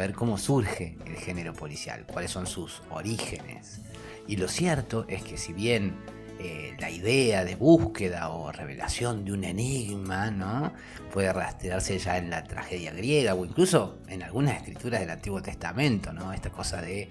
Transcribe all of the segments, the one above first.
ver cómo surge el género policial, cuáles son sus orígenes. Y lo cierto es que si bien la idea de búsqueda o revelación de un enigma, ¿no?, puede rastrearse ya en la tragedia griega o incluso en algunas escrituras del Antiguo Testamento, ¿no?, esta cosa de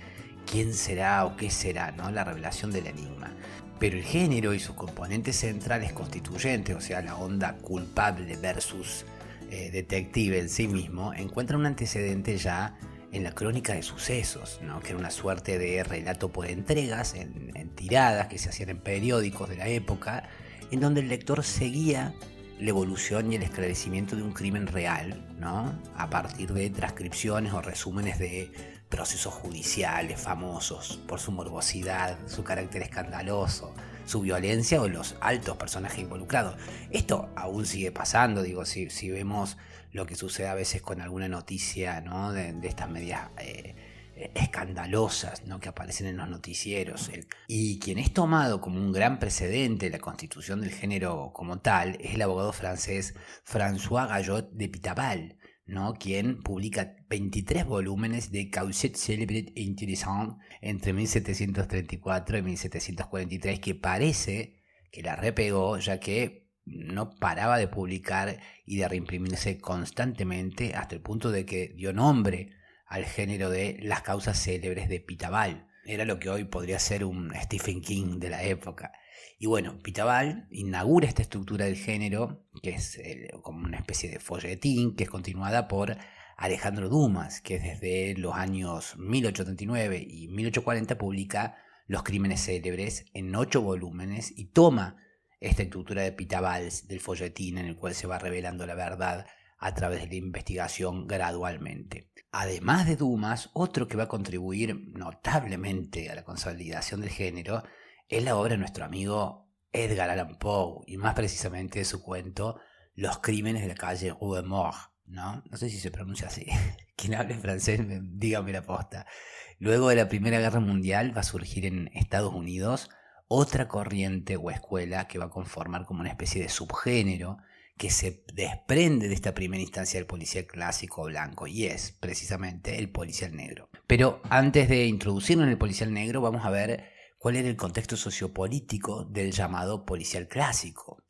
quién será o qué será, ¿no?, la revelación del enigma. Pero el género y sus componentes centrales constituyentes, o sea, la onda culpable versus detective en sí mismo, encuentra un antecedente ya en la crónica de sucesos, ¿no?, que era una suerte de relato por entregas, en tiradas que se hacían en periódicos de la época, en donde el lector seguía la evolución y el esclarecimiento de un crimen real, ¿no?, a partir de transcripciones o resúmenes de procesos judiciales famosos por su morbosidad, su carácter escandaloso, su violencia o los altos personajes involucrados. Esto aún sigue pasando, digo, si vemos lo que sucede a veces con alguna noticia, ¿no?, de estas medias escandalosas, ¿no?, que aparecen en los noticieros. Y quien es tomado como un gran precedente de la constitución del género como tal es el abogado francés François Gallot de Pitaval, ¿no?, quien publica 23 volúmenes de Causettes célèbres et intéressantes entre 1734 y 1743, que parece que la repegó, ya que no paraba de publicar y de reimprimirse constantemente, hasta el punto de que dio nombre al género de las causas célebres de Pitaval. Era lo que hoy podría ser un Stephen King de la época. Y bueno, Pitaval inaugura esta estructura del género, que es como una especie de folletín, que es continuada por Alejandro Dumas, que desde los años 1839 y 1840 publica Los crímenes célebres en 8 volúmenes y toma esta estructura de Pitaval del folletín, en el cual se va revelando la verdad a través de la investigación gradualmente. Además de Dumas, otro que va a contribuir notablemente a la consolidación del género es la obra de nuestro amigo Edgar Allan Poe, y más precisamente de su cuento Los crímenes de la calle Rue Morgue, ¿no? No sé si se pronuncia así. Quien hable francés, dígame la posta. Luego de la Primera Guerra Mundial va a surgir en Estados Unidos otra corriente o escuela que va a conformar como una especie de subgénero que se desprende de esta primera instancia del policial clásico blanco, y es precisamente el policial negro. Pero antes de introducirnos en el policial negro, vamos a ver cuál era el contexto sociopolítico del llamado policial clásico.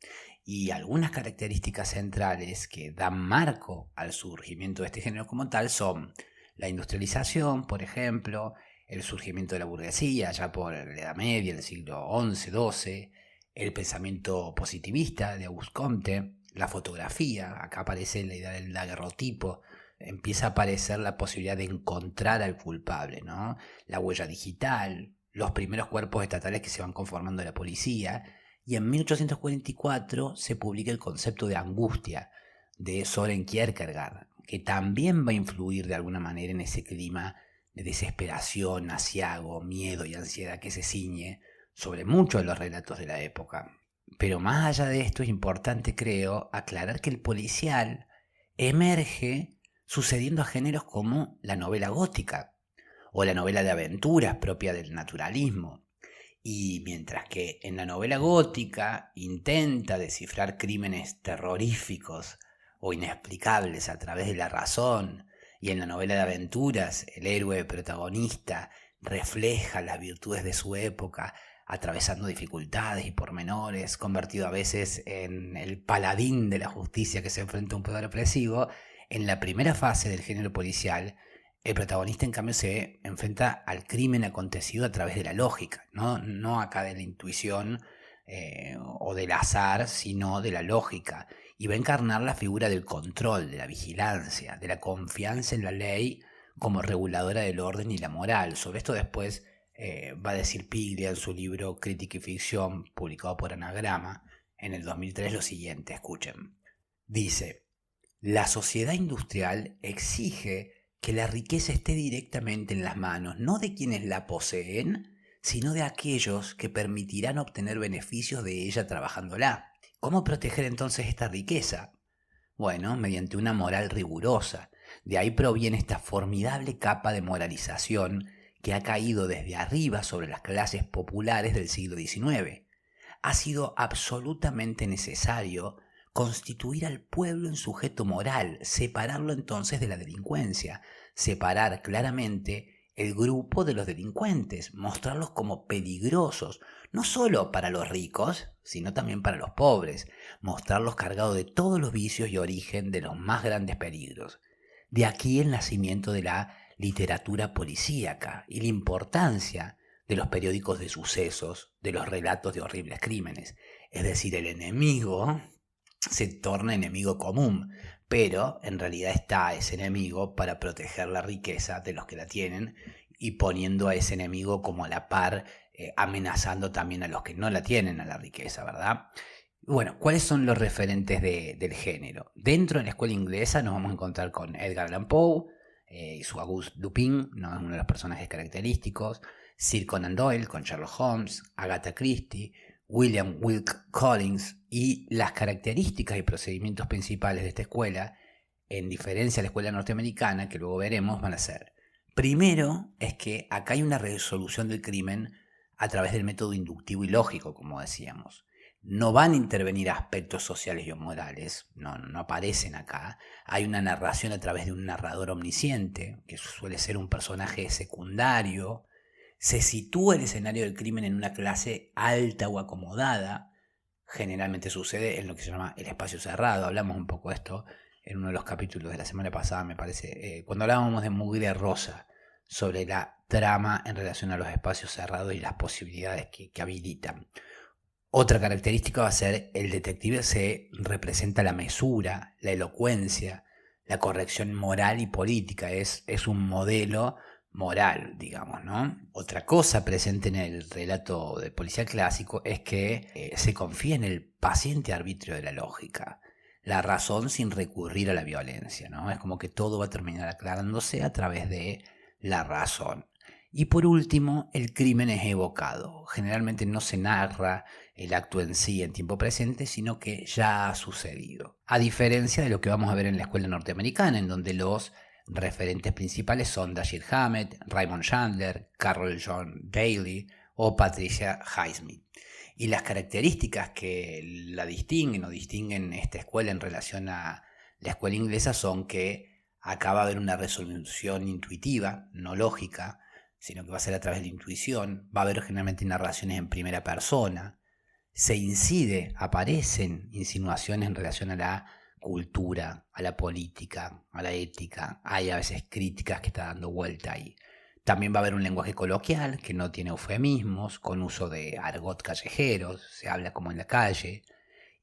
Y algunas características centrales que dan marco al surgimiento de este género como tal son la industrialización, por ejemplo, el surgimiento de la burguesía ya por la Edad Media, el siglo XI-XII, el pensamiento positivista de Auguste Comte, la fotografía, acá aparece la idea del daguerrotipo, empieza a aparecer la posibilidad de encontrar al culpable, ¿no?, la huella digital, los primeros cuerpos estatales que se van conformando de la policía, y en 1844 se publica el concepto de angustia de Søren Kierkegaard, que también va a influir de alguna manera en ese clima de desesperación, aciago, miedo y ansiedad que se ciñe sobre muchos de los relatos de la época. Pero más allá de esto es importante, creo, aclarar que el policial emerge sucediendo a géneros como la novela gótica o la novela de aventuras propia del naturalismo. Y mientras que en la novela gótica intenta descifrar crímenes terroríficos o inexplicables a través de la razón, y en la novela de aventuras el héroe protagonista refleja las virtudes de su época, atravesando dificultades y pormenores, convertido a veces en el paladín de la justicia que se enfrenta a un poder opresivo, en la primera fase del género policial, el protagonista en cambio se enfrenta al crimen acontecido a través de la lógica, no acá de la intuición o del azar, sino de la lógica, y va a encarnar la figura del control, de la vigilancia, de la confianza en la ley como reguladora del orden y la moral. Sobre esto después va a decir Piglia en su libro Crítica y Ficción, publicado por Anagrama en el 2003, lo siguiente, escuchen. Dice: la sociedad industrial exige que la riqueza esté directamente en las manos, no de quienes la poseen, sino de aquellos que permitirán obtener beneficios de ella trabajándola. ¿Cómo proteger entonces esta riqueza? Bueno, mediante una moral rigurosa. De ahí proviene esta formidable capa de moralización que ha caído desde arriba sobre las clases populares del siglo XIX. Ha sido absolutamente necesario constituir al pueblo en sujeto moral, separarlo entonces de la delincuencia, separar claramente el grupo de los delincuentes, mostrarlos como peligrosos, no solo para los ricos, sino también para los pobres, mostrarlos cargados de todos los vicios y origen de los más grandes peligros. De aquí el nacimiento de la literatura policíaca y la importancia de los periódicos de sucesos, de los relatos de horribles crímenes. Es decir, el enemigo se torna enemigo común, pero en realidad está ese enemigo para proteger la riqueza de los que la tienen y poniendo a ese enemigo como a la par, amenazando también a los que no la tienen a la riqueza, ¿verdad? Bueno, ¿cuáles son los referentes del género? Dentro de la escuela inglesa nos vamos a encontrar con Edgar Allan Poe y su Auguste Dupin, ¿no? Es uno de los personajes característicos. Sir Conan Doyle con Sherlock Holmes, Agatha Christie, William Wilkie Collins, y las características y procedimientos principales de esta escuela, en diferencia a la escuela norteamericana, que luego veremos, van a ser: primero, es que acá hay una resolución del crimen a través del método inductivo y lógico, como decíamos. No van a intervenir aspectos sociales y morales, no aparecen acá. Hay una narración a través de un narrador omnisciente, que suele ser un personaje secundario. Se sitúa el escenario del crimen en una clase alta o acomodada. Generalmente sucede en lo que se llama el espacio cerrado. Hablamos un poco de esto en uno de los capítulos de la semana pasada, me parece, cuando hablábamos de Mugre Rosa, sobre la trama en relación a los espacios cerrados y las posibilidades que habilitan. Otra característica va a ser: el detective se representa la mesura, la elocuencia, la corrección moral y política. Es un modelo moral, digamos, ¿no? Otra cosa presente en el relato de policial clásico es que se confía en el paciente arbitrio de la lógica, la razón sin recurrir a la violencia, ¿no? Es como que todo va a terminar aclarándose a través de la razón. Y por último, el crimen es evocado. Generalmente no se narra el acto en sí en tiempo presente, sino que ya ha sucedido. A diferencia de lo que vamos a ver en la escuela norteamericana, en donde los referentes principales son Dashiell Hammett, Raymond Chandler, Carroll John Daly o Patricia Highsmith. Y las características que la distinguen o distinguen esta escuela en relación a la escuela inglesa son que acá va a haber una resolución intuitiva, no lógica, sino que va a ser a través de la intuición. Va a haber generalmente narraciones en primera persona. Se incide, aparecen insinuaciones en relación a la cultura, a la política, a la ética. Hay a veces críticas que están dando vuelta ahí. También va a haber un lenguaje coloquial que no tiene eufemismos, con uso de argot callejeros, se habla como en la calle.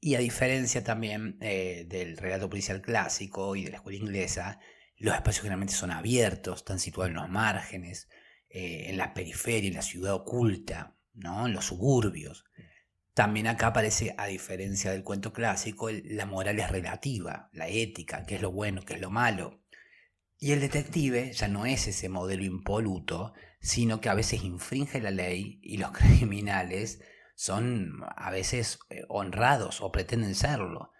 Y a diferencia también del relato policial clásico y de la escuela inglesa, los espacios generalmente son abiertos, están situados en los márgenes, en la periferia, en la ciudad oculta, ¿no? En los suburbios. También acá aparece, a diferencia del cuento clásico, la moral es relativa, la ética, qué es lo bueno, qué es lo malo. Y el detective ya no es ese modelo impoluto, sino que a veces infringe la ley y los criminales son a veces honrados o pretenden serlo.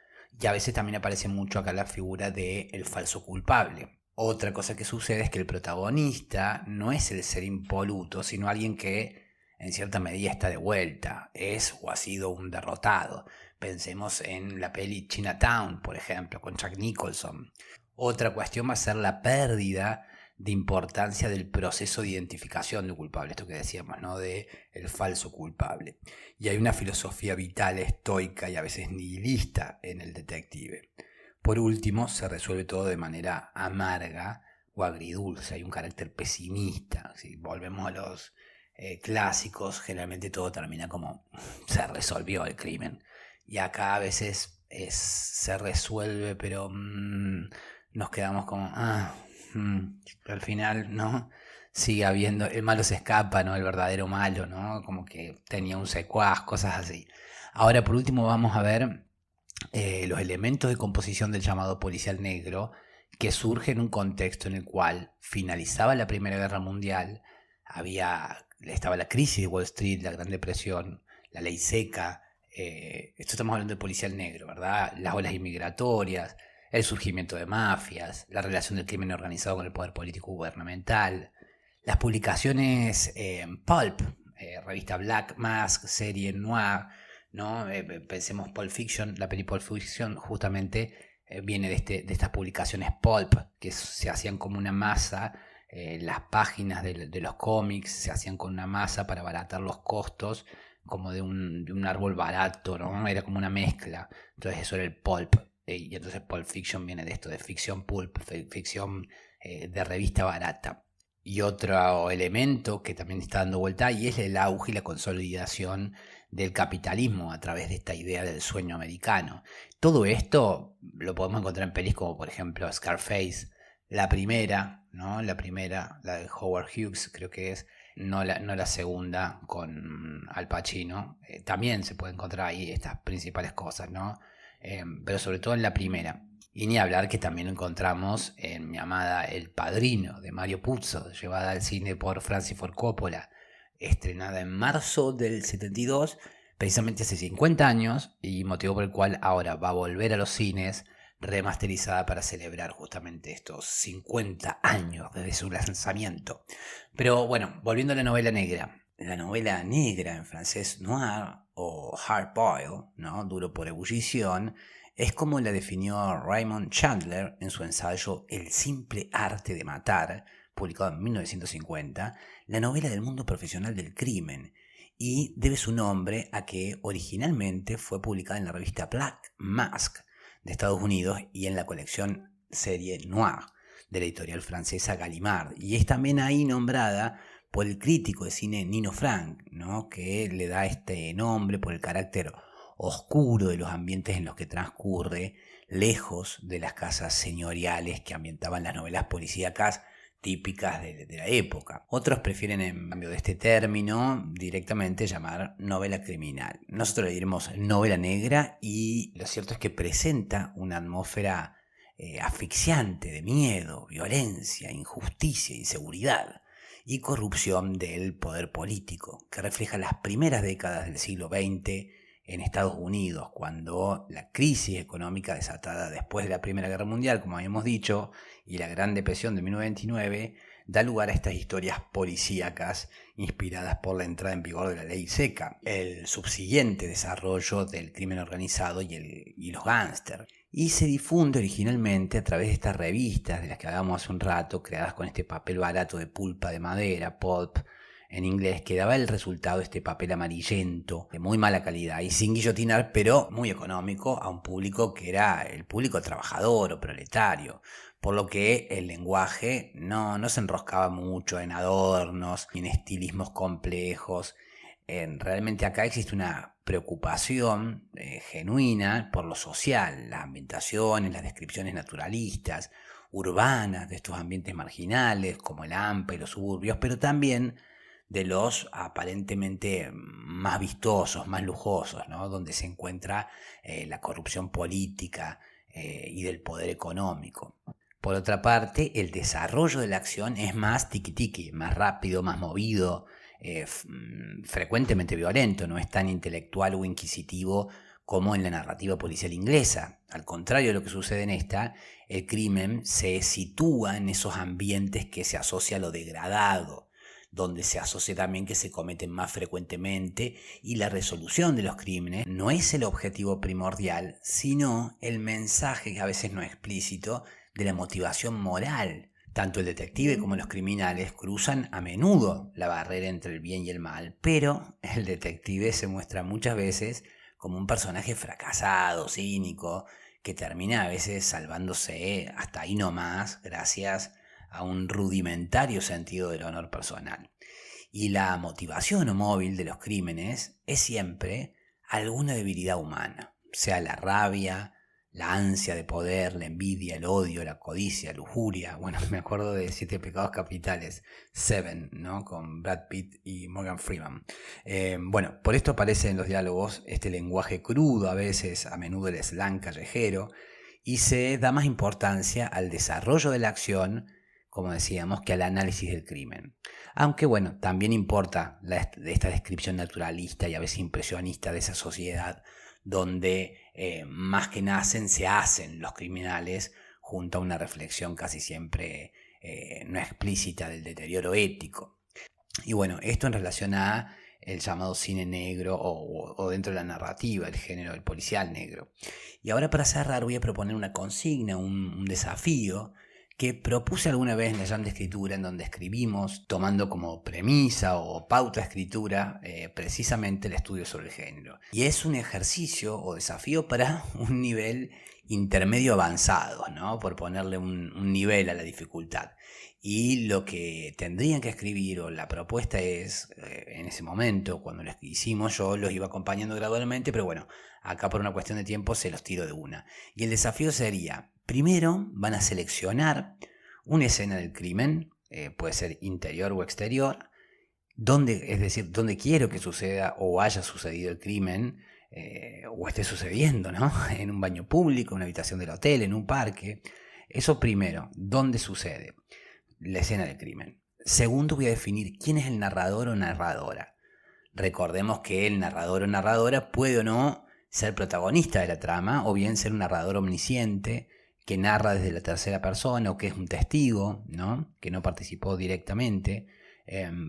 Y a veces también aparece mucho acá la figura del falso culpable. Otra cosa que sucede es que el protagonista no es el ser impoluto, sino alguien que en cierta medida está de vuelta, es o ha sido un derrotado. Pensemos en la peli Chinatown, por ejemplo, con Jack Nicholson. Otra cuestión va a ser la pérdida de importancia del proceso de identificación del culpable, esto que decíamos, ¿no? De el falso culpable. Y hay una filosofía vital estoica y a veces nihilista en el detective. Por último, se resuelve todo de manera amarga o agridulce, hay un carácter pesimista. Si volvemos a los clásicos, generalmente todo termina como se resolvió el crimen. Y acá a veces se resuelve, pero nos quedamos como, al final, ¿no? Sigue habiendo, el malo se escapa, ¿no? El verdadero malo, ¿no? Como que tenía un secuaz, cosas así. Ahora, por último, vamos a ver los elementos de composición del llamado policial negro, que surge en un contexto en el cual finalizaba la Primera Guerra Mundial, estaba la crisis de Wall Street, la Gran Depresión, la ley seca. Esto estamos hablando del policial negro, ¿verdad? Las olas inmigratorias, el surgimiento de mafias, la relación del crimen organizado con el poder político gubernamental, las publicaciones Pulp, revista Black Mask, serie Noir, ¿no? Pensemos Pulp Fiction, la peli Pulp Fiction justamente viene de estas publicaciones pulp, que se hacían como una masa. Las páginas de los cómics se hacían con una masa para abaratar los costos, como de un árbol barato, ¿no? Era como una mezcla. Entonces eso era el pulp. Y entonces Pulp Fiction viene de esto, de ficción pulp, ficción de revista barata. Y otro elemento que también está dando vuelta ahí es el auge y la consolidación del capitalismo a través de esta idea del sueño americano. Todo esto lo podemos encontrar en pelis como por ejemplo Scarface, la primera, ¿no? La primera, la de Howard Hughes creo que es, no la segunda con Al Pacino. También se puede encontrar ahí estas principales cosas, ¿no? Pero sobre todo en la primera. Y ni hablar que también lo encontramos en mi amada El Padrino, de Mario Puzo, llevada al cine por Francis Ford Coppola, estrenada en marzo del 72, precisamente hace 50 años, y motivo por el cual ahora va a volver a los cines, remasterizada para celebrar justamente estos 50 años desde su lanzamiento. Pero bueno, volviendo a la novela negra. La novela negra, en francés noir o hard boiled, ¿no? Duro por ebullición, es como la definió Raymond Chandler en su ensayo El simple arte de matar, publicado en 1950, la novela del mundo profesional del crimen, y debe su nombre a que originalmente fue publicada en la revista Black Mask de Estados Unidos y en la colección Serie Noir de la editorial francesa Gallimard, y es también ahí nombrada por el crítico de cine Nino Frank, ¿no? Que le da este nombre por el carácter oscuro de los ambientes en los que transcurre, lejos de las casas señoriales que ambientaban las novelas policíacas típicas de la época. Otros prefieren, en cambio de este término, directamente llamar novela criminal. Nosotros le diremos novela negra, y lo cierto es que presenta una atmósfera asfixiante de miedo, violencia, injusticia, inseguridad y corrupción del poder político, que refleja las primeras décadas del siglo XX en Estados Unidos, cuando la crisis económica desatada después de la Primera Guerra Mundial, como habíamos dicho, y la Gran Depresión de 1929, da lugar a estas historias policíacas inspiradas por la entrada en vigor de la ley seca, el subsiguiente desarrollo del crimen organizado y los gángsters. Y se difunde originalmente a través de estas revistas de las que hablábamos hace un rato, creadas con este papel barato de pulpa de madera, pulp, en inglés, que daba el resultado de este papel amarillento, de muy mala calidad y sin guillotinar, pero muy económico, a un público que era el público trabajador o proletario, por lo que el lenguaje no se enroscaba mucho en adornos, en estilismos complejos. Realmente acá existe una preocupación genuina por lo social, las ambientaciones, las descripciones naturalistas, urbanas de estos ambientes marginales como el AMPA y los suburbios, pero también de los aparentemente más vistosos, más lujosos, ¿no? Donde se encuentra la corrupción política y del poder económico. Por otra parte, el desarrollo de la acción es más tiki-tiki, más rápido, más movido, frecuentemente violento, no es tan intelectual o inquisitivo como en la narrativa policial inglesa. Al contrario de lo que sucede en esta, el crimen se sitúa en esos ambientes que se asocia a lo degradado, donde se asocia también que se cometen más frecuentemente, y la resolución de los crímenes no es el objetivo primordial, sino el mensaje, que a veces no es explícito, de la motivación moral. Tanto el detective como los criminales cruzan a menudo la barrera entre el bien y el mal, pero el detective se muestra muchas veces como un personaje fracasado, cínico, que termina a veces salvándose hasta ahí nomás gracias a un rudimentario sentido del honor personal. Y la motivación o móvil de los crímenes es siempre alguna debilidad humana, sea la rabia, la ansia de poder, la envidia, el odio, la codicia, la lujuria. Bueno, me acuerdo de Siete Pecados Capitales, Seven, ¿no? Con Brad Pitt y Morgan Freeman. Bueno, por esto aparece en los diálogos este lenguaje crudo, a veces, a menudo el slang callejero, y se da más importancia al desarrollo de la acción, como decíamos, que al análisis del crimen. Aunque bueno, también importa esta descripción naturalista y a veces impresionista de esa sociedad donde más que nacen, se hacen los criminales, junto a una reflexión casi siempre no explícita del deterioro ético. Y bueno, esto en relación a el llamado cine negro o dentro de la narrativa, el género del policial negro. Y ahora para cerrar voy a proponer una consigna, un desafío que propuse alguna vez en la Jam de Escritura, en donde escribimos tomando como premisa o pauta de escritura precisamente el estudio sobre el género. Y es un ejercicio o desafío para un nivel intermedio avanzado, ¿no? Por ponerle un nivel a la dificultad. Y lo que tendrían que escribir, o la propuesta es, en ese momento, cuando lo hicimos, yo los iba acompañando gradualmente, pero bueno, acá por una cuestión de tiempo se los tiro de una. Y el desafío sería, primero van a seleccionar una escena del crimen, puede ser interior o exterior, es decir, donde quiero que suceda o haya sucedido el crimen, o esté sucediendo, ¿no? En un baño público, en una habitación del hotel, en un parque. Eso primero, ¿dónde sucede la escena del crimen? Segundo, voy a definir quién es el narrador o narradora. Recordemos que el narrador o narradora puede o no ser protagonista de la trama, o bien ser un narrador omnisciente que narra desde la tercera persona, o que es un testigo, ¿no? Que no participó directamente.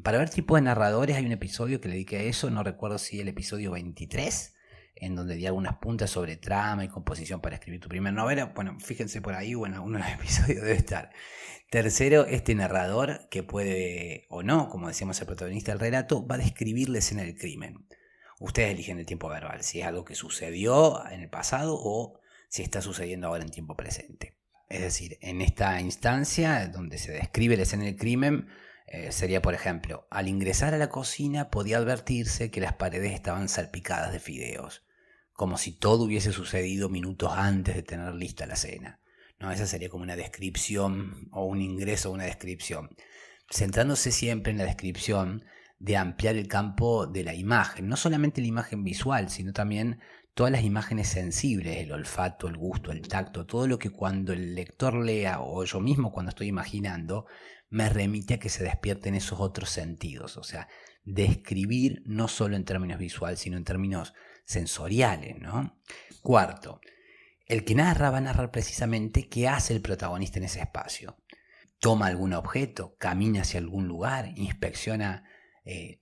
Para ver tipo de narradores hay un episodio que le dediqué a eso, no recuerdo si el episodio 23, en donde di algunas puntas sobre trama y composición para escribir tu primera novela. Bueno, fíjense por ahí, bueno, uno de los episodios debe estar. Tercero, este narrador, que puede o no, como decíamos, el protagonista del relato, va a describir la escena del crimen. Ustedes eligen el tiempo verbal, si es algo que sucedió en el pasado o si está sucediendo ahora en tiempo presente. Es decir, en esta instancia donde se describe la escena del crimen, sería, por ejemplo, al ingresar a la cocina podía advertirse que las paredes estaban salpicadas de fideos, como si todo hubiese sucedido minutos antes de tener lista la cena. ¿No? Esa sería como una descripción o un ingreso a una descripción, centrándose siempre en la descripción de ampliar el campo de la imagen, no solamente la imagen visual, sino también todas las imágenes sensibles, el olfato, el gusto, el tacto, todo lo que cuando el lector lea o yo mismo cuando estoy imaginando, me remite a que se despierten esos otros sentidos. O sea, describir no solo en términos visuales, sino en términos sensoriales, ¿no? Cuarto, el que narra va a narrar precisamente qué hace el protagonista en ese espacio. Toma algún objeto, camina hacia algún lugar, inspecciona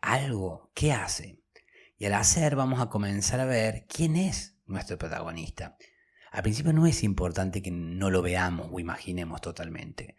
algo, ¿qué hace? Y al hacer vamos a comenzar a ver quién es nuestro protagonista. Al principio no es importante que no lo veamos o imaginemos totalmente.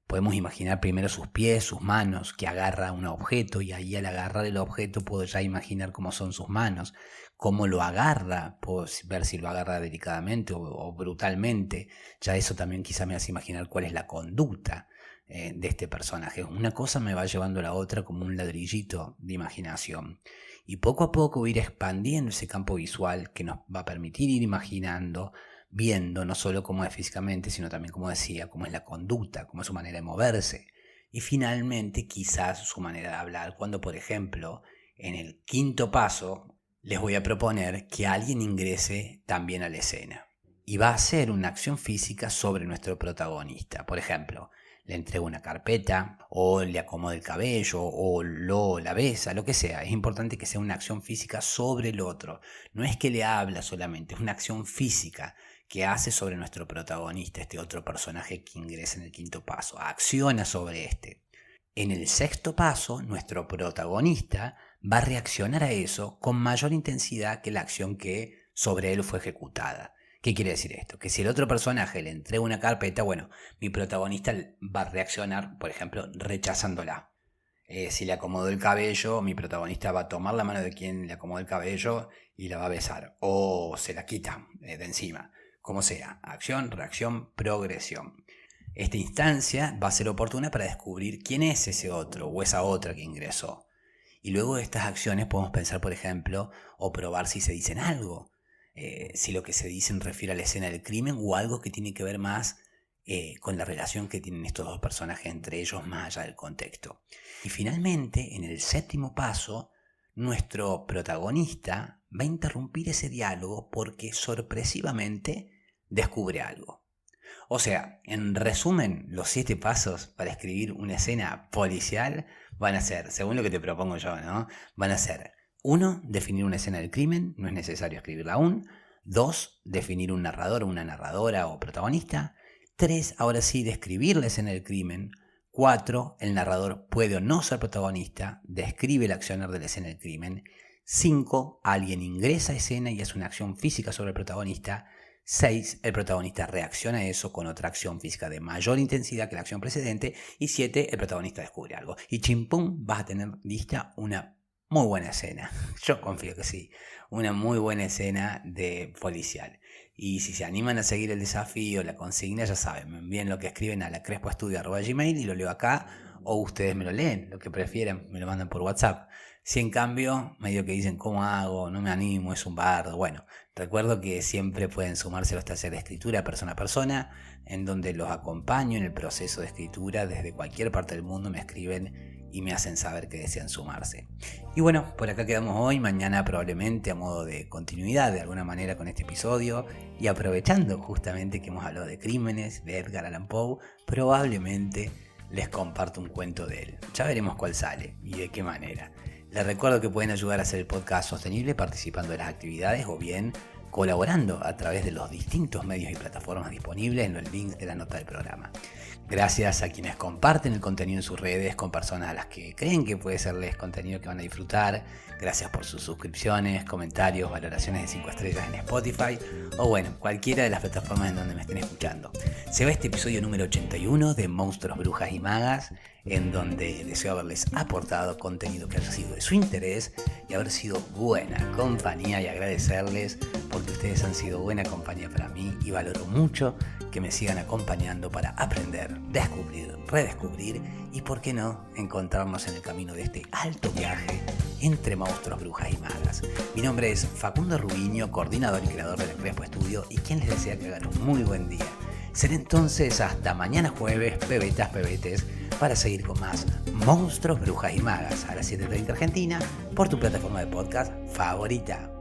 Podemos imaginar primero sus pies, sus manos, que agarra un objeto, y ahí al agarrar el objeto puedo ya imaginar cómo son sus manos, cómo lo agarra, puedo ver si lo agarra delicadamente o brutalmente. Ya eso también quizá me hace imaginar cuál es la conducta de este personaje. Una cosa me va llevando a la otra como un ladrillito de imaginación. Y poco a poco voy a ir expandiendo ese campo visual que nos va a permitir ir imaginando, viendo no solo cómo es físicamente, sino también, como decía, cómo es la conducta, cómo es su manera de moverse. Y finalmente quizás su manera de hablar, cuando por ejemplo en el quinto paso les voy a proponer que alguien ingrese también a la escena. Y va a hacer una acción física sobre nuestro protagonista. Por ejemplo, le entrega una carpeta, o le acomoda el cabello, o la besa, lo que sea. Es importante que sea una acción física sobre el otro. No es que le habla solamente, es una acción física que hace sobre nuestro protagonista, este otro personaje que ingresa en el quinto paso. Acciona sobre este. En el sexto paso, nuestro protagonista va a reaccionar a eso con mayor intensidad que la acción que sobre él fue ejecutada. ¿Qué quiere decir esto? Que si el otro personaje le entrega una carpeta, bueno, mi protagonista va a reaccionar, por ejemplo, rechazándola. Si le acomodó el cabello, mi protagonista va a tomar la mano de quien le acomodó el cabello y la va a besar. O se la quita de encima. Como sea, acción, reacción, progresión. Esta instancia va a ser oportuna para descubrir quién es ese otro o esa otra que ingresó. Y luego de estas acciones podemos pensar, por ejemplo, o probar si se dicen algo. Si lo que se dicen refiere a la escena del crimen o algo que tiene que ver más con la relación que tienen estos dos personajes entre ellos más allá del contexto. Y finalmente, en el séptimo paso, nuestro protagonista va a interrumpir ese diálogo porque sorpresivamente descubre algo. O sea, en resumen, los 7 pasos para escribir una escena policial van a ser, según lo que te propongo yo, ¿no? Van a ser: 1. Definir una escena del crimen, no es necesario escribirla aún. 2. Definir un narrador, una narradora o protagonista. 3. Ahora sí, describir la escena del crimen. 4. El narrador puede o no ser protagonista, describe el accionar de la escena del crimen. 5. Alguien ingresa a escena y hace una acción física sobre el protagonista. 6. El protagonista reacciona a eso con otra acción física de mayor intensidad que la acción precedente. Y 7. El protagonista descubre algo. Y chimpum, vas a tener lista una muy buena escena. Yo confío que sí. Una muy buena escena de policial. Y si se animan a seguir el desafío, la consigna, ya saben, me envíen lo que escriben a lacrespoestudio@gmail y lo leo acá, o ustedes me lo leen, lo que prefieran, me lo mandan por WhatsApp. Si en cambio, medio que dicen, ¿cómo hago? No me animo, es un bardo. Bueno, recuerdo que siempre pueden sumarse a los talleres de escritura persona a persona, en donde los acompaño en el proceso de escritura. Desde cualquier parte del mundo me escriben y me hacen saber que desean sumarse. Y bueno, por acá quedamos hoy, mañana probablemente a modo de continuidad de alguna manera con este episodio, y aprovechando justamente que hemos hablado de crímenes de Edgar Allan Poe, probablemente les comparto un cuento de él. Ya veremos cuál sale y de qué manera. Les recuerdo que pueden ayudar a hacer el podcast sostenible participando de las actividades o bien colaborando a través de los distintos medios y plataformas disponibles en los links de la nota del programa. Gracias a quienes comparten el contenido en sus redes con personas a las que creen que puede serles contenido que van a disfrutar. Gracias por sus suscripciones, comentarios, valoraciones de 5 estrellas en Spotify o bueno, cualquiera de las plataformas en donde me estén escuchando. Se va este episodio número 81 de Monstruos, Brujas y Magas, en donde deseo haberles aportado contenido que haya sido de su interés y haber sido buena compañía, y agradecerles porque ustedes han sido buena compañía para mí y valoro mucho que me sigan acompañando para aprender, descubrir, redescubrir y, por qué no, encontrarnos en el camino de este alto viaje entre monstruos, brujas y magas. Mi nombre es Facundo Rubiño, coordinador y creador de La Crespo Estudio, y quien les desea que hagan un muy buen día. Será entonces hasta mañana jueves, pebetas, pebetes, para seguir con más Monstruos, Brujas y Magas a las 7:30 Argentina por tu plataforma de podcast favorita.